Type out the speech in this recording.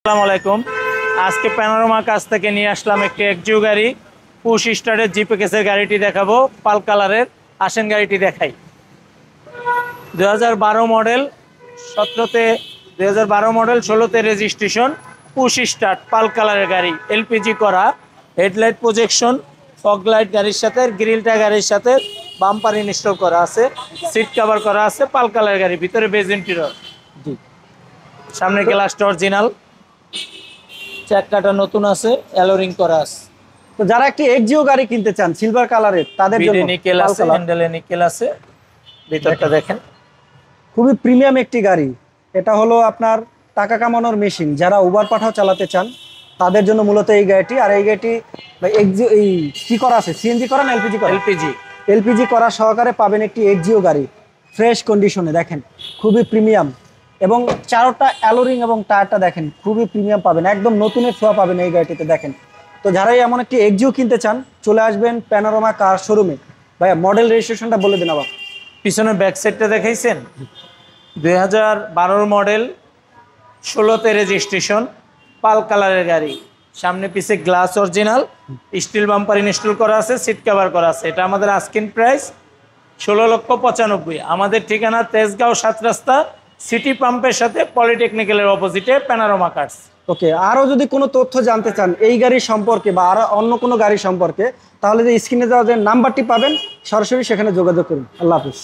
আসসালামু আলাইকুম। আজকে প্যানোরামা কাছ থেকে নিয়ে আসলাম একটি এক্সিও গাড়ি, পুশ স্টার্টের জিপিএসের গাড়িটি দেখাবো, পাল কালারের। আসেন গাড়িটি দেখাই। 2012 মডেল, 17তে 2012 মডেল, 16তে রেজিস্ট্রেশন, পুশ স্টার্ট পাল কালারের গাড়ি, এলপিজি করা, হেডলাইট প্রজেকশন, ফগ লাইট গাড়ির সাথে, গ্রিলটা গাড়ির সাথে, বাম্পার ইনস্টল করা আছে, সিট কভার করা আছে, পাল কালারের গাড়ি, ভিতরে বেজ ইন্টেরিয়র, সামনের গ্লাসটা অরিজিনাল, চাকাটা নতুন আছে, অ্যালোরিং করা আছে। তো যারা একটি এক্সিও গাড়ি কিনতে চান সিলভার কালারের তাদের জন্য নিকেল আছে, হ্যান্ডেলে নিকেল আছে, ভিতরটা দেখেন। খুবই প্রিমিয়াম একটি গাড়ি। এটা হলো আপনার টাকা কামানোর মেশিন। যারা উবার পাঠাও চালাতে চান তাদের জন্য মূলত এই গাড়িটি। আর এই গাড়িটি এই কি করা আছে, সিএনজি করা না এলপিজি করা? এলপিজি করা সহকারে পাবেন একটি এক্সিও গাড়ি, ফ্রেশ কন্ডিশনে। দেখেন খুবই প্রিমিয়াম, এবং চারোটা অ্যালোরিং এবং টায়ারটা দেখেন খুবই প্রিমিয়াম পাবেন, একদম নতুনের ছোঁয়া পাবেন এই গাড়িটিতে। দেখেন, তো যারাই এমন একটি এক্সিও কিনতে চান চলে আসবেন প্যানোরামা কার শোরুমে। ভাইয়া মডেল রেজিস্ট্রেশনটা বলে দিন আবার। পিছনে ব্যাক সাইডটা দেখাইছেন, 2012 মডেল, 16তে রেজিস্ট্রেশন, পাল কালারের গাড়ি, সামনে পিছে glass original, still bumper install করা আছে, সিট কভার করা আছে। এটা আমাদের আস্কিং প্রাইস 16,95,000। আমাদের ঠিকানা তেজগাঁও 7 রাস্তা, সিটি পাম্পের সাথে পলিটেকনিক্যালের অপোজিটে, প্যানোরামা কার্স। ওকে, আরও যদি কোনো তথ্য জানতে চান এই গাড়ি সম্পর্কে বা আরও অন্য কোনো গাড়ি সম্পর্কে, তাহলে যে স্ক্রিনে দেওয়া যে নাম্বারটি পাবেন সরাসরি সেখানে যোগাযোগ করুন। আল্লাহ হাফিজ।